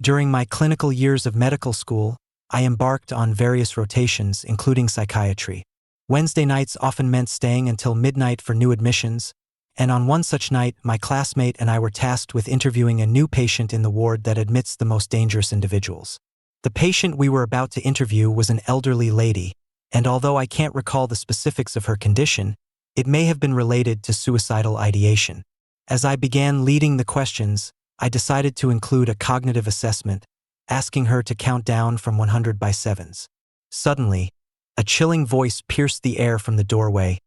During my clinical years of medical school, I embarked on various rotations, including psychiatry. Wednesday nights often meant staying until midnight for new admissions, and on one such night, my classmate and I were tasked with interviewing a new patient in the ward that admits the most dangerous individuals. The patient we were about to interview was an elderly lady, and although I can't recall the specifics of her condition, it may have been related to suicidal ideation. As I began leading the questions, I decided to include a cognitive assessment, asking her to count down from 100 by sevens. Suddenly, a chilling voice pierced the air from the doorway.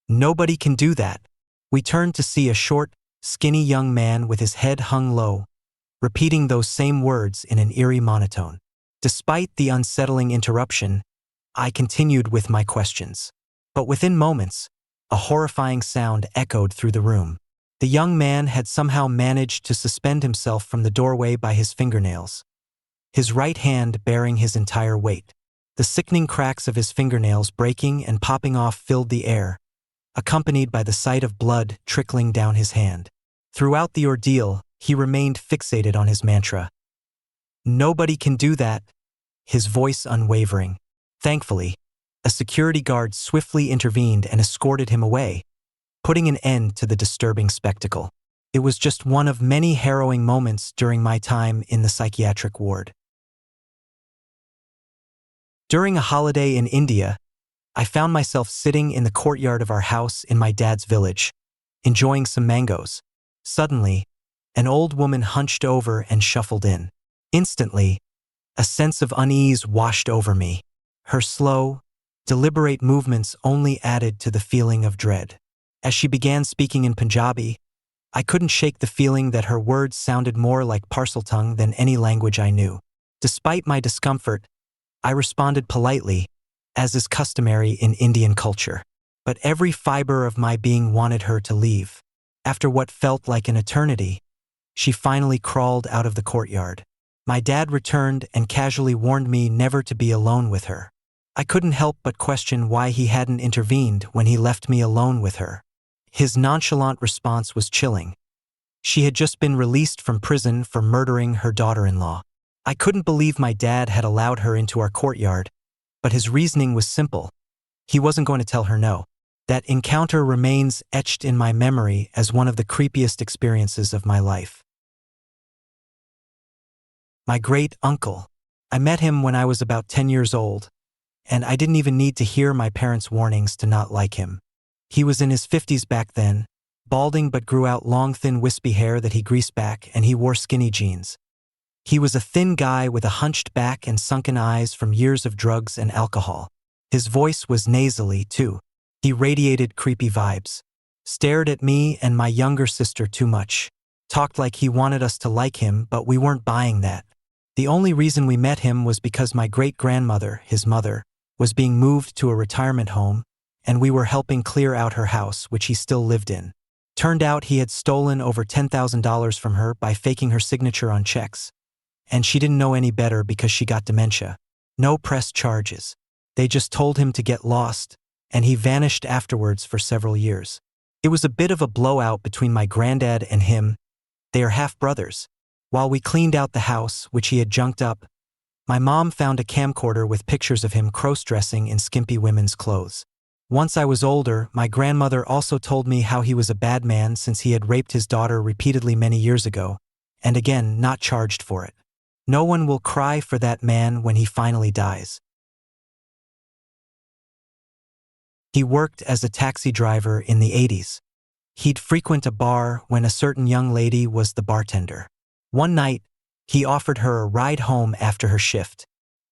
"Nobody can do that." We turned to see a short, skinny young man with his head hung low, repeating those same words in an eerie monotone. Despite the unsettling interruption, I continued with my questions. But within moments, a horrifying sound echoed through the room. The young man had somehow managed to suspend himself from the doorway by his fingernails, his right hand bearing his entire weight. The sickening cracks of his fingernails breaking and popping off filled the air, accompanied by the sight of blood trickling down his hand. Throughout the ordeal, he remained fixated on his mantra. "Nobody can do that," his voice unwavering. Thankfully, a security guard swiftly intervened and escorted him away, putting an end to the disturbing spectacle. It was just one of many harrowing moments during my time in the psychiatric ward. During a holiday in India, I found myself sitting in the courtyard of our house in my dad's village, enjoying some mangoes. Suddenly, an old woman hunched over and shuffled in. Instantly, a sense of unease washed over me. Her slow, deliberate movements only added to the feeling of dread. As she began speaking in Punjabi, I couldn't shake the feeling that her words sounded more like Parseltongue than any language I knew. Despite my discomfort, I responded politely, as is customary in Indian culture. But every fiber of my being wanted her to leave. After what felt like an eternity, she finally crawled out of the courtyard. My dad returned and casually warned me never to be alone with her. I couldn't help but question why he hadn't intervened when he left me alone with her. His nonchalant response was chilling. She had just been released from prison for murdering her daughter-in-law. I couldn't believe my dad had allowed her into our courtyard, but his reasoning was simple. He wasn't going to tell her no. That encounter remains etched in my memory as one of the creepiest experiences of my life. My great-uncle. I met him when I was about 10 years old, and I didn't even need to hear my parents' warnings to not like him. He was in his 50s back then, balding but grew out long thin wispy hair that he greased back, and he wore skinny jeans. He was a thin guy with a hunched back and sunken eyes from years of drugs and alcohol. His voice was nasally, too. He radiated creepy vibes. Stared at me and my younger sister too much. Talked like he wanted us to like him, but we weren't buying that. The only reason we met him was because my great-grandmother, his mother, was being moved to a retirement home, and we were helping clear out her house, which he still lived in. Turned out he had stolen over $10,000 from her by faking her signature on checks. And she didn't know any better because she got dementia. No press charges. They just told him to get lost, and he vanished afterwards for several years. It was a bit of a blowout between my granddad and him. They are half-brothers. While we cleaned out the house, which he had junked up, my mom found a camcorder with pictures of him cross-dressing in skimpy women's clothes. Once I was older, my grandmother also told me how he was a bad man since he had raped his daughter repeatedly many years ago, and again, not charged for it. No one will cry for that man when he finally dies. He worked as a taxi driver in the 80s. He'd frequent a bar when a certain young lady was the bartender. One night, he offered her a ride home after her shift.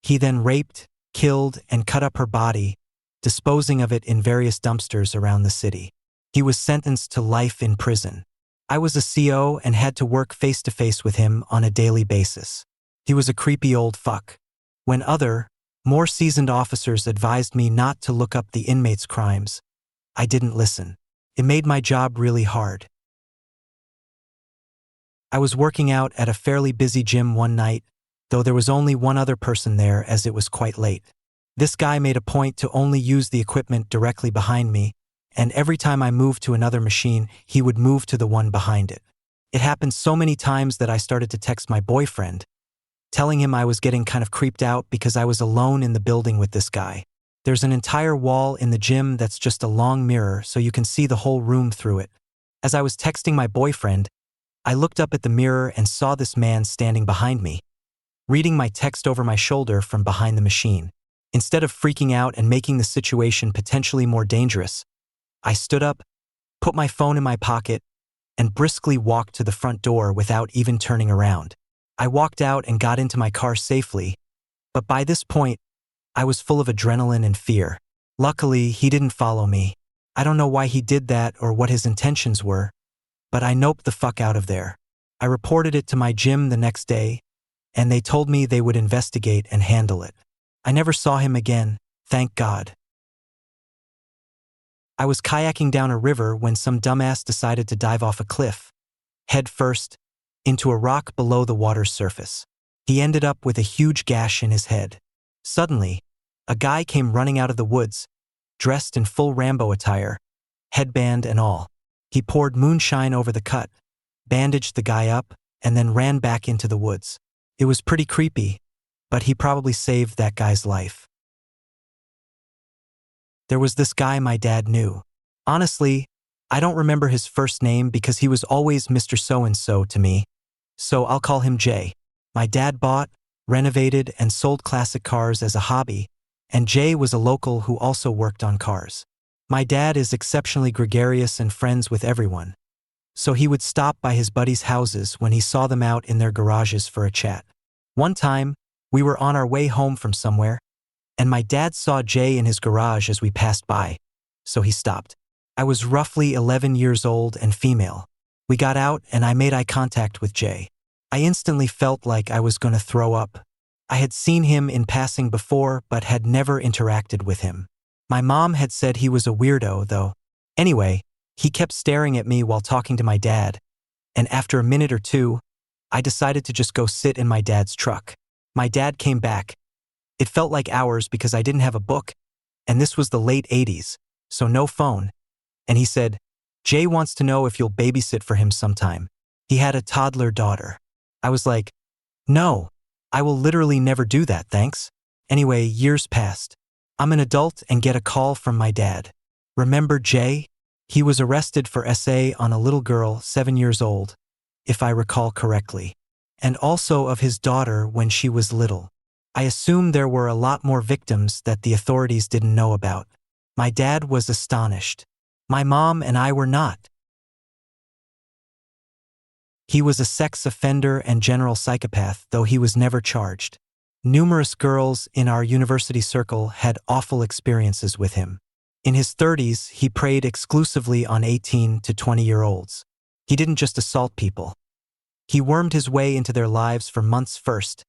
He then raped, killed, and cut up her body, disposing of it in various dumpsters around the city. He was sentenced to life in prison. I was a CO and had to work face-to-face with him on a daily basis. He was a creepy old fuck. When other, more seasoned officers advised me not to look up the inmates' crimes, I didn't listen. It made my job really hard. I was working out at a fairly busy gym one night, though there was only one other person there as it was quite late. This guy made a point to only use the equipment directly behind me, and every time I moved to another machine, he would move to the one behind it. It happened so many times that I started to text my boyfriend, telling him I was getting kind of creeped out because I was alone in the building with this guy. There's an entire wall in the gym that's just a long mirror so you can see the whole room through it. As I was texting my boyfriend, I looked up at the mirror and saw this man standing behind me, reading my text over my shoulder from behind the machine. Instead of freaking out and making the situation potentially more dangerous, I stood up, put my phone in my pocket, and briskly walked to the front door without even turning around. I walked out and got into my car safely, but by this point, I was full of adrenaline and fear. Luckily, he didn't follow me. I don't know why he did that or what his intentions were, but I noped the fuck out of there. I reported it to my gym the next day, and they told me they would investigate and handle it. I never saw him again, thank God. I was kayaking down a river when some dumbass decided to dive off a cliff, head first, into a rock below the water's surface. He ended up with a huge gash in his head. Suddenly, a guy came running out of the woods, dressed in full Rambo attire, headband and all. He poured moonshine over the cut, bandaged the guy up, and then ran back into the woods. It was pretty creepy, but he probably saved that guy's life. There was this guy my dad knew. Honestly, I don't remember his first name because he was always Mr. So-and-so to me, so I'll call him Jay. My dad bought, renovated, and sold classic cars as a hobby, and Jay was a local who also worked on cars. My dad is exceptionally gregarious and friends with everyone, so he would stop by his buddies' houses when he saw them out in their garages for a chat. One time, we were on our way home from somewhere, and my dad saw Jay in his garage as we passed by, so he stopped. I was roughly 11 years old and female. We got out and I made eye contact with Jay. I instantly felt like I was going to throw up. I had seen him in passing before but had never interacted with him. My mom had said he was a weirdo, though. Anyway, he kept staring at me while talking to my dad, and after a minute or two, I decided to just go sit in my dad's truck. My dad came back. It felt like hours because I didn't have a book, and this was the late 80s, so no phone. And he said, "Jay wants to know if you'll babysit for him sometime. He had a toddler daughter." I was like, "No, I will literally never do that, thanks." Anyway, years passed. I'm an adult and get a call from my dad. "Remember Jay? He was arrested for SA on a little girl 7 years old, if I recall correctly, and also of his daughter when she was little." I assume there were a lot more victims that the authorities didn't know about. My dad was astonished. My mom and I were not. He was a sex offender and general psychopath, though he was never charged. Numerous girls in our university circle had awful experiences with him. In his 30s, he preyed exclusively on 18 to 20-year-olds. He didn't just assault people. He wormed his way into their lives for months first,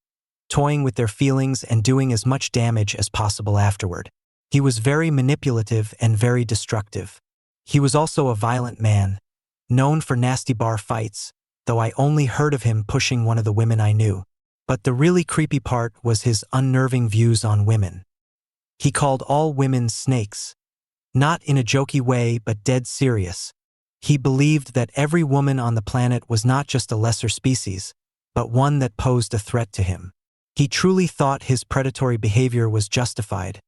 toying with their feelings and doing as much damage as possible afterward. He was very manipulative and very destructive. He was also a violent man, known for nasty bar fights, though I only heard of him pushing one of the women I knew. But the really creepy part was his unnerving views on women. He called all women snakes. Not in a jokey way, but dead serious. He believed that every woman on the planet was not just a lesser species, but one that posed a threat to him. He truly thought his predatory behavior was justified,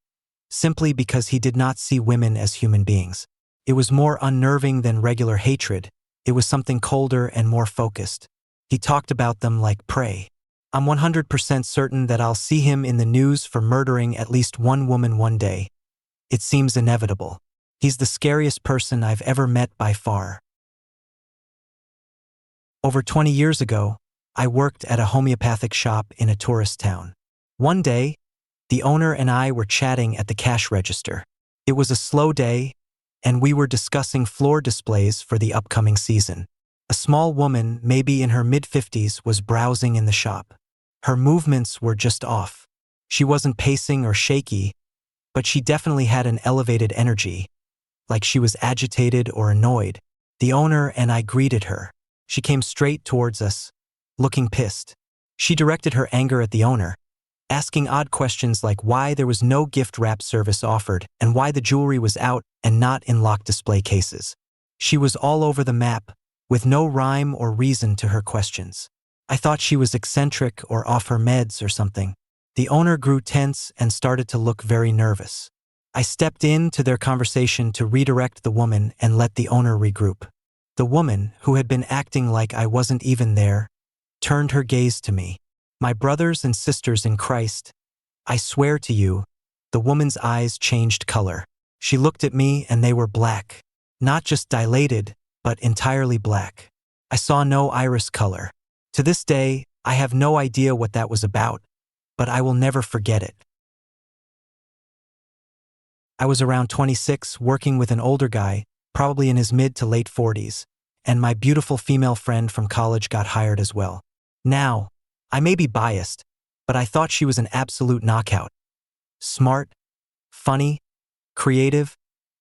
simply because he did not see women as human beings. It was more unnerving than regular hatred. It was something colder and more focused. He talked about them like prey. I'm 100% certain that I'll see him in the news for murdering at least one woman one day. It seems inevitable. He's the scariest person I've ever met by far. Over 20 years ago, I worked at a homeopathic shop in a tourist town. One day, the owner and I were chatting at the cash register. It was a slow day, and we were discussing floor displays for the upcoming season. A small woman, maybe in her mid-50s, was browsing in the shop. Her movements were just off. She wasn't pacing or shaky, but she definitely had an elevated energy, like she was agitated or annoyed. The owner and I greeted her. She came straight towards us, looking pissed. She directed her anger at the owner, asking odd questions like why there was no gift wrap service offered and why the jewelry was out and not in locked display cases. She was all over the map, with no rhyme or reason to her questions. I thought she was eccentric or off her meds or something. The owner grew tense and started to look very nervous. I stepped into their conversation to redirect the woman and let the owner regroup. The woman, who had been acting like I wasn't even there, turned her gaze to me. My brothers and sisters in Christ, I swear to you, the woman's eyes changed color. She looked at me and they were black. Not just dilated, but entirely black. I saw no iris color. To this day, I have no idea what that was about, but I will never forget it. I was around 26, working with an older guy, probably in his mid to late 40s, and my beautiful female friend from college got hired as well. Now, I may be biased, but I thought she was an absolute knockout. Smart, funny, creative,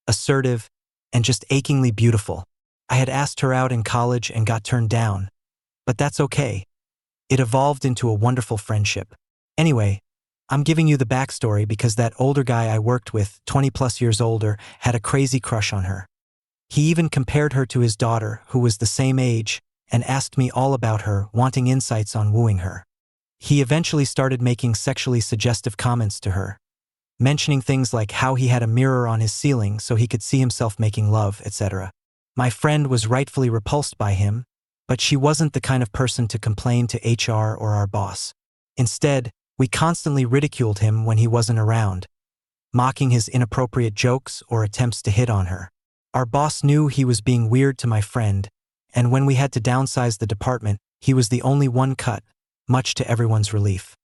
assertive, and just achingly beautiful. I had asked her out in college and got turned down, but that's okay. It evolved into a wonderful friendship. Anyway, I'm giving you the backstory because that older guy I worked with, 20+ years older, had a crazy crush on her. He even compared her to his daughter, who was the same age, and asked me all about her, wanting insights on wooing her. He eventually started making sexually suggestive comments to her, mentioning things like how he had a mirror on his ceiling so he could see himself making love, etc. My friend was rightfully repulsed by him, but she wasn't the kind of person to complain to HR or our boss. Instead, we constantly ridiculed him when he wasn't around, mocking his inappropriate jokes or attempts to hit on her. Our boss knew he was being weird to my friend, and when we had to downsize the department, he was the only one cut, much to everyone's relief.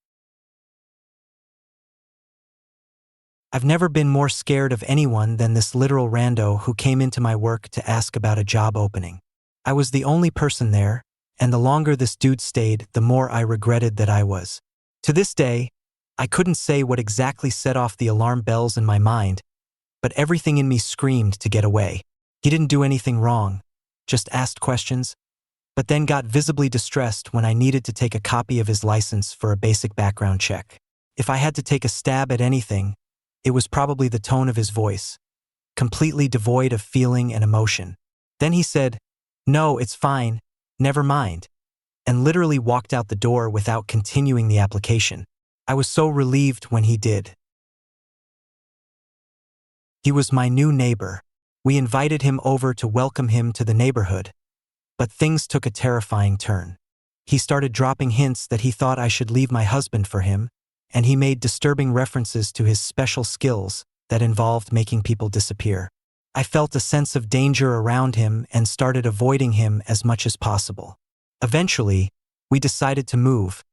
I've never been more scared of anyone than this literal rando who came into my work to ask about a job opening. I was the only person there, and the longer this dude stayed, the more I regretted that I was. To this day, I couldn't say what exactly set off the alarm bells in my mind, but everything in me screamed to get away. He didn't do anything wrong, just asked questions, but then got visibly distressed when I needed to take a copy of his license for a basic background check. If I had to take a stab at anything, it was probably the tone of his voice, completely devoid of feeling and emotion. Then he said, "No, it's fine, never mind," and literally walked out the door without continuing the application. I was so relieved when he did. He was my new neighbor. We invited him over to welcome him to the neighborhood, but things took a terrifying turn. He started dropping hints that he thought I should leave my husband for him, and he made disturbing references to his special skills that involved making people disappear. I felt a sense of danger around him and started avoiding him as much as possible. Eventually, we decided to move,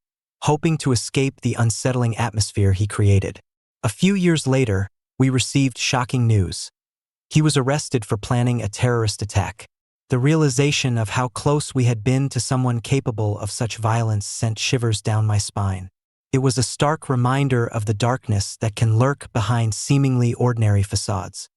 hoping to escape the unsettling atmosphere he created. A few years later, we received shocking news. He was arrested for planning a terrorist attack. The realization of how close we had been to someone capable of such violence sent shivers down my spine. It was a stark reminder of the darkness that can lurk behind seemingly ordinary facades.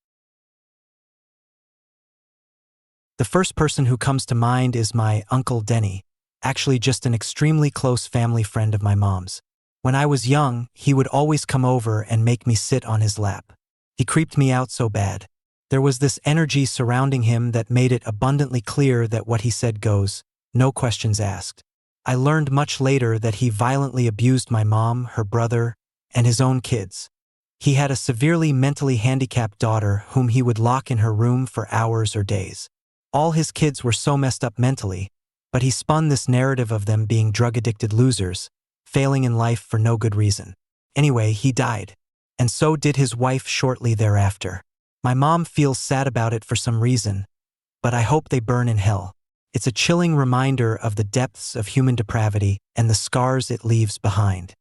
The first person who comes to mind is my Uncle Denny, actually just an extremely close family friend of my mom's. When I was young, he would always come over and make me sit on his lap. He creeped me out so bad. There was this energy surrounding him that made it abundantly clear that what he said goes, no questions asked. I learned much later that he violently abused my mom, her brother, and his own kids. He had a severely mentally handicapped daughter whom he would lock in her room for hours or days. All his kids were so messed up mentally, but he spun this narrative of them being drug-addicted losers, failing in life for no good reason. Anyway, he died, and so did his wife shortly thereafter. My mom feels sad about it for some reason, but I hope they burn in hell. It's a chilling reminder of the depths of human depravity and the scars it leaves behind.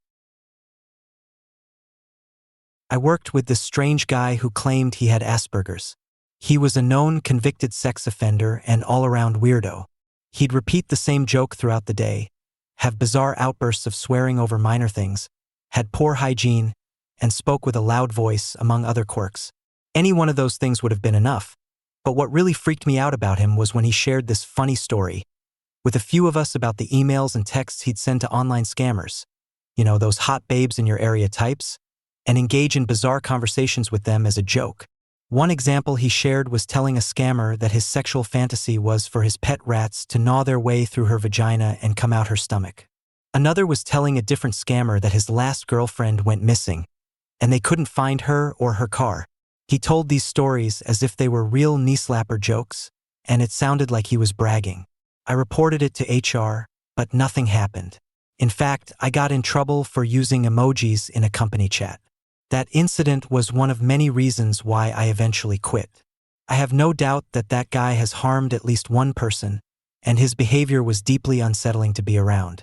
I worked with this strange guy who claimed he had Asperger's. He was a known convicted sex offender and all-around weirdo. He'd repeat the same joke throughout the day, have bizarre outbursts of swearing over minor things, had poor hygiene, and spoke with a loud voice, among other quirks. Any one of those things would have been enough, but what really freaked me out about him was when he shared this funny story with a few of us about the emails and texts he'd send to online scammers, those hot babes in your area types, and engage in bizarre conversations with them as a joke. One example he shared was telling a scammer that his sexual fantasy was for his pet rats to gnaw their way through her vagina and come out her stomach. Another was telling a different scammer that his last girlfriend went missing, and they couldn't find her or her car. He told these stories as if they were real knee-slapper jokes, and it sounded like he was bragging. I reported it to HR, but nothing happened. In fact, I got in trouble for using emojis in a company chat. That incident was one of many reasons why I eventually quit. I have no doubt that that guy has harmed at least one person, and his behavior was deeply unsettling to be around.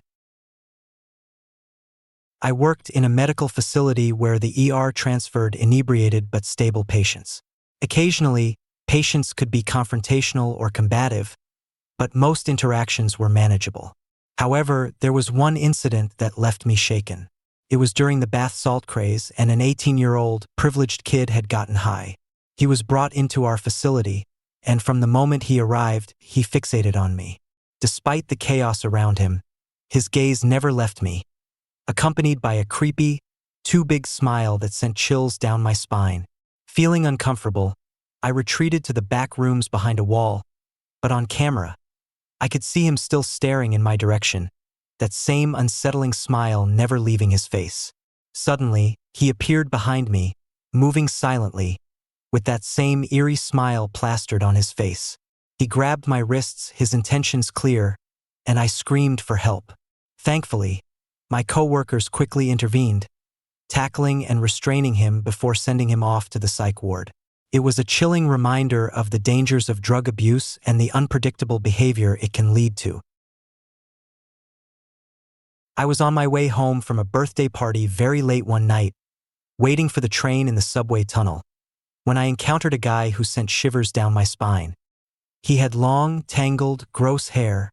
I worked in a medical facility where the ER transferred inebriated but stable patients. Occasionally, patients could be confrontational or combative, but most interactions were manageable. However, there was one incident that left me shaken. It was during the bath salt craze, and an 18-year-old, privileged kid had gotten high. He was brought into our facility, and from the moment he arrived, he fixated on me. Despite the chaos around him, his gaze never left me, accompanied by a creepy, too big smile that sent chills down my spine. Feeling uncomfortable, I retreated to the back rooms behind a wall, but on camera, I could see him still staring in my direction, that same unsettling smile never leaving his face. Suddenly, he appeared behind me, moving silently, with that same eerie smile plastered on his face. He grabbed my wrists, his intentions clear, and I screamed for help. Thankfully, my coworkers quickly intervened, tackling and restraining him before sending him off to the psych ward. It was a chilling reminder of the dangers of drug abuse and the unpredictable behavior it can lead to. I was on my way home from a birthday party very late one night, waiting for the train in the subway tunnel, when I encountered a guy who sent shivers down my spine. He had long, tangled, gross hair,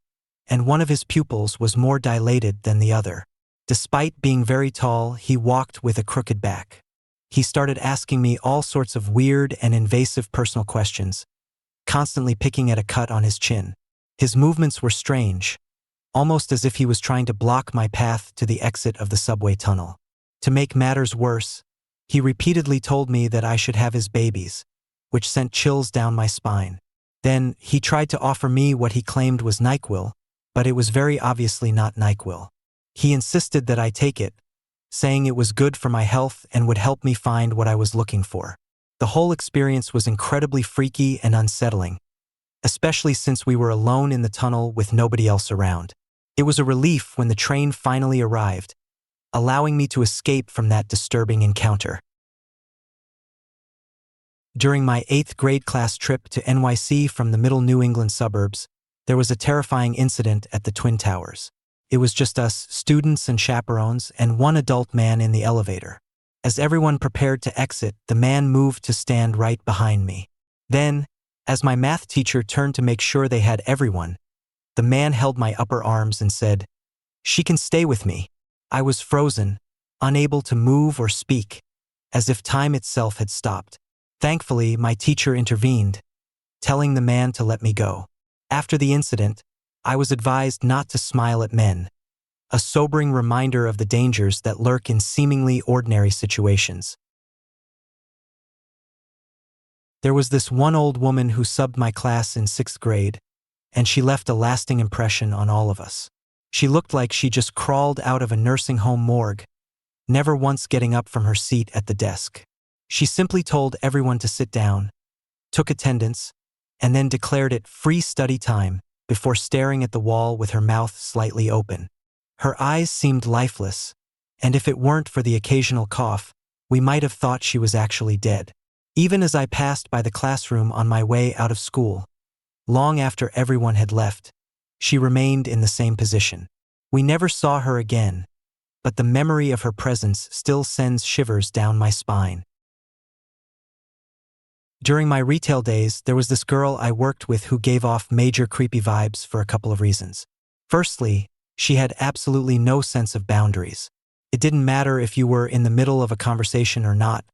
and one of his pupils was more dilated than the other. Despite being very tall, he walked with a crooked back. He started asking me all sorts of weird and invasive personal questions, constantly picking at a cut on his chin. His movements were strange, almost as if he was trying to block my path to the exit of the subway tunnel. To make matters worse, he repeatedly told me that I should have his babies, which sent chills down my spine. Then, he tried to offer me what he claimed was NyQuil, but it was very obviously not NyQuil. He insisted that I take it, saying it was good for my health and would help me find what I was looking for. The whole experience was incredibly freaky and unsettling, especially since we were alone in the tunnel with nobody else around. It was a relief when the train finally arrived, allowing me to escape from that disturbing encounter. During my 8th grade class trip to NYC from the middle New England suburbs, there was a terrifying incident at the Twin Towers. It was just us, students and chaperones, and one adult man in the elevator. As everyone prepared to exit, the man moved to stand right behind me. Then, as my math teacher turned to make sure they had everyone, the man held my upper arms and said, "She can stay with me." I was frozen, unable to move or speak, as if time itself had stopped. Thankfully, my teacher intervened, telling the man to let me go. After the incident, I was advised not to smile at men, a sobering reminder of the dangers that lurk in seemingly ordinary situations. There was this one old woman who subbed my class in 6th grade, and she left a lasting impression on all of us. She looked like she just crawled out of a nursing home morgue, never once getting up from her seat at the desk. She simply told everyone to sit down, took attendance, and then declared it free study time before staring at the wall with her mouth slightly open. Her eyes seemed lifeless, and if it weren't for the occasional cough, we might have thought she was actually dead. Even as I passed by the classroom on my way out of school, long after everyone had left, she remained in the same position. We never saw her again, but the memory of her presence still sends shivers down my spine. During my retail days, there was this girl I worked with who gave off major creepy vibes for a couple of reasons. Firstly, she had absolutely no sense of boundaries. It didn't matter if you were in the middle of a conversation or not.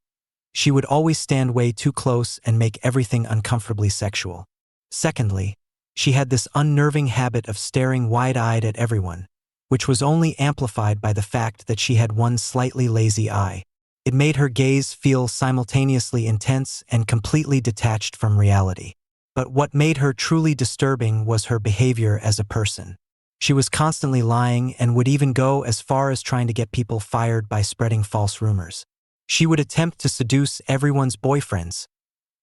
She would always stand way too close and make everything uncomfortably sexual. Secondly, she had this unnerving habit of staring wide-eyed at everyone, which was only amplified by the fact that she had one slightly lazy eye. It made her gaze feel simultaneously intense and completely detached from reality. But what made her truly disturbing was her behavior as a person. She was constantly lying and would even go as far as trying to get people fired by spreading false rumors. She would attempt to seduce everyone's boyfriends,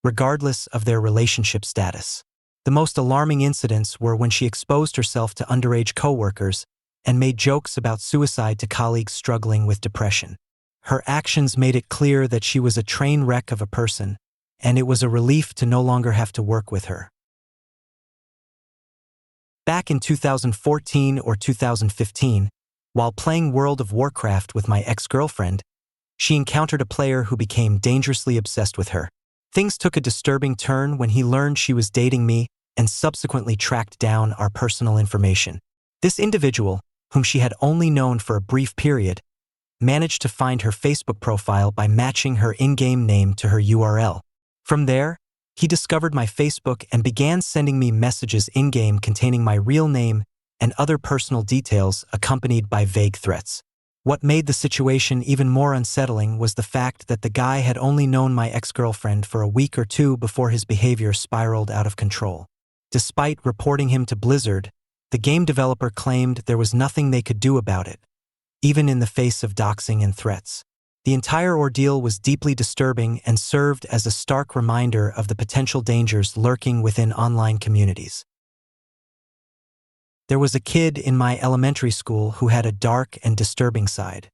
regardless of their relationship status. The most alarming incidents were when she exposed herself to underage coworkers and made jokes about suicide to colleagues struggling with depression. Her actions made it clear that she was a train wreck of a person, and it was a relief to no longer have to work with her. Back in 2014 or 2015, while playing World of Warcraft with my ex-girlfriend, she encountered a player who became dangerously obsessed with her. Things took a disturbing turn when he learned she was dating me and subsequently tracked down our personal information. This individual, whom she had only known for a brief period, managed to find her Facebook profile by matching her in-game name to her URL. From there, he discovered my Facebook and began sending me messages in-game containing my real name and other personal details accompanied by vague threats. What made the situation even more unsettling was the fact that the guy had only known my ex-girlfriend for a week or two before his behavior spiraled out of control. Despite reporting him to Blizzard, the game developer claimed there was nothing they could do about it, even in the face of doxing and threats. The entire ordeal was deeply disturbing and served as a stark reminder of the potential dangers lurking within online communities. There was a kid in my elementary school who had a dark and disturbing side.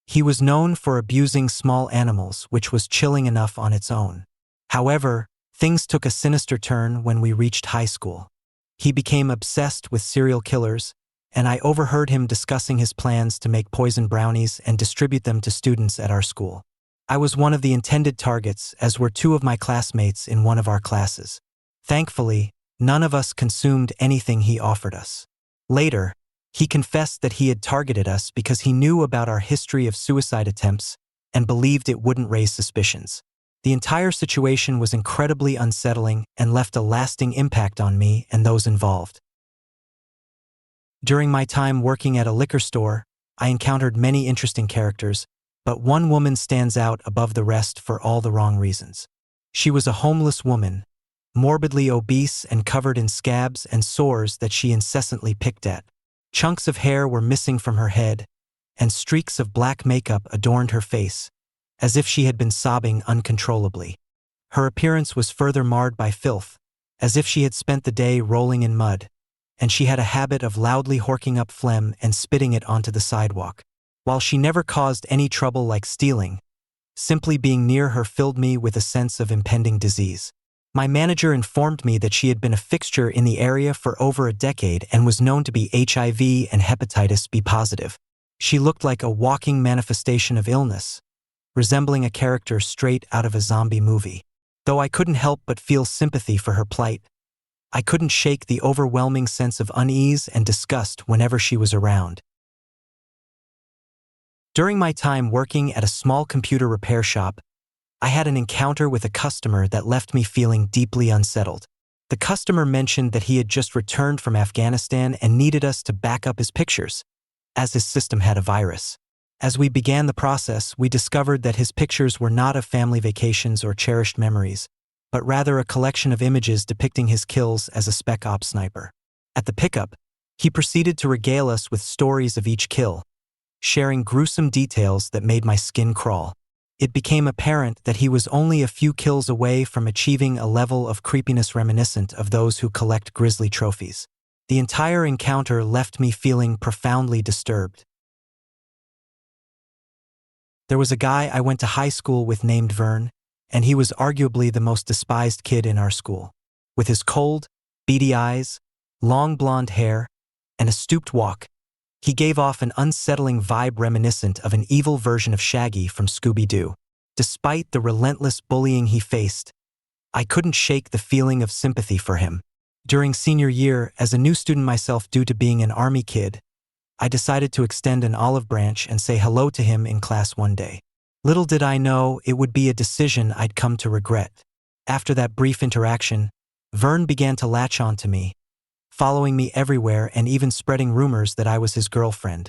He was known for abusing small animals, which was chilling enough on its own. However, things took a sinister turn when we reached high school. He became obsessed with serial killers, and I overheard him discussing his plans to make poison brownies and distribute them to students at our school. I was one of the intended targets, as were two of my classmates in one of our classes. Thankfully, none of us consumed anything he offered us. Later, he confessed that he had targeted us because he knew about our history of suicide attempts and believed it wouldn't raise suspicions. The entire situation was incredibly unsettling and left a lasting impact on me and those involved. During my time working at a liquor store, I encountered many interesting characters, but one woman stands out above the rest for all the wrong reasons. She was a homeless woman, morbidly obese and covered in scabs and sores that she incessantly picked at. Chunks of hair were missing from her head, and streaks of black makeup adorned her face, as if she had been sobbing uncontrollably. Her appearance was further marred by filth, as if she had spent the day rolling in mud, and she had a habit of loudly horking up phlegm and spitting it onto the sidewalk. While she never caused any trouble like stealing, simply being near her filled me with a sense of impending disease. My manager informed me that she had been a fixture in the area for over a decade and was known to be HIV and hepatitis B positive. She looked like a walking manifestation of illness, resembling a character straight out of a zombie movie. Though I couldn't help but feel sympathy for her plight, I couldn't shake the overwhelming sense of unease and disgust whenever she was around. During my time working at a small computer repair shop, I had an encounter with a customer that left me feeling deeply unsettled. The customer mentioned that he had just returned from Afghanistan and needed us to back up his pictures, as his system had a virus. As we began the process, we discovered that his pictures were not of family vacations or cherished memories, but rather a collection of images depicting his kills as a Spec Ops sniper. At the pickup, he proceeded to regale us with stories of each kill, sharing gruesome details that made my skin crawl. It became apparent that he was only a few kills away from achieving a level of creepiness reminiscent of those who collect grisly trophies. The entire encounter left me feeling profoundly disturbed. There was a guy I went to high school with named Vern, and he was arguably the most despised kid in our school. With his cold, beady eyes, long blonde hair, and a stooped walk, he gave off an unsettling vibe reminiscent of an evil version of Shaggy from Scooby-Doo. Despite the relentless bullying he faced, I couldn't shake the feeling of sympathy for him. During senior year, as a new student myself due to being an army kid, I decided to extend an olive branch and say hello to him in class one day. Little did I know it would be a decision I'd come to regret. After that brief interaction, Vern began to latch on to me, following me everywhere and even spreading rumors that I was his girlfriend,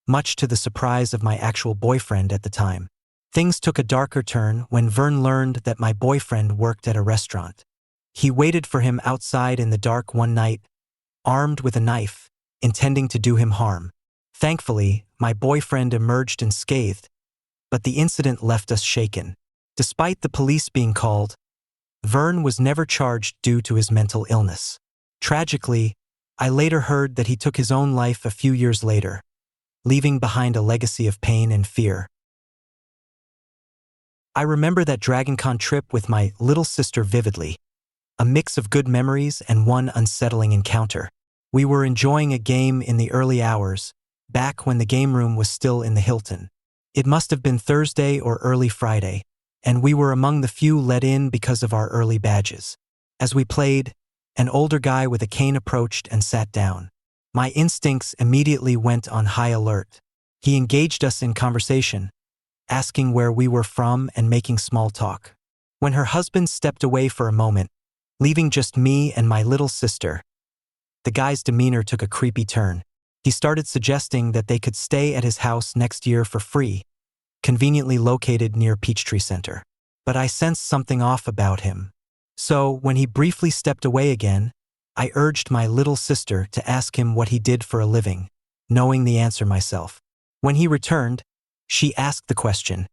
much to the surprise of my actual boyfriend at the time. Things took a darker turn when Vern learned that my boyfriend worked at a restaurant. He waited for him outside in the dark one night, armed with a knife, intending to do him harm. Thankfully, my boyfriend emerged unscathed, but the incident left us shaken. Despite the police being called, Vern was never charged due to his mental illness. Tragically, I later heard that he took his own life a few years later, leaving behind a legacy of pain and fear. I remember that DragonCon trip with my little sister vividly, a mix of good memories and one unsettling encounter. We were enjoying a game in the early hours, back when the game room was still in the Hilton. It must have been Thursday or early Friday, and we were among the few let in because of our early badges. As we played, an older guy with a cane approached and sat down. My instincts immediately went on high alert. He engaged us in conversation, asking where we were from and making small talk. When her husband stepped away for a moment, leaving just me and my little sister, the guy's demeanor took a creepy turn. He started suggesting that they could stay at his house next year for free, conveniently located near Peachtree Center. But I sensed something off about him. So, when he briefly stepped away again, I urged my little sister to ask him what he did for a living, knowing the answer myself. When he returned, she asked the question,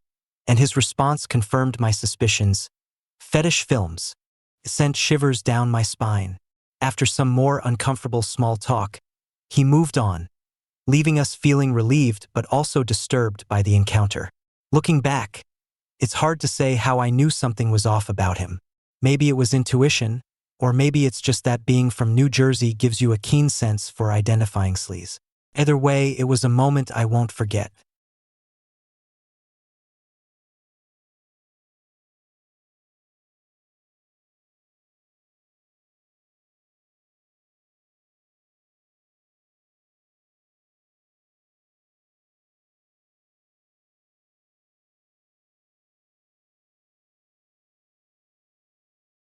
and his response confirmed my suspicions. Fetish films. It sent shivers down my spine. After some more uncomfortable small talk, he moved on, leaving us feeling relieved but also disturbed by the encounter. Looking back, it's hard to say how I knew something was off about him. Maybe it was intuition, or maybe it's just that being from New Jersey gives you a keen sense for identifying sleaze. Either way, it was a moment I won't forget.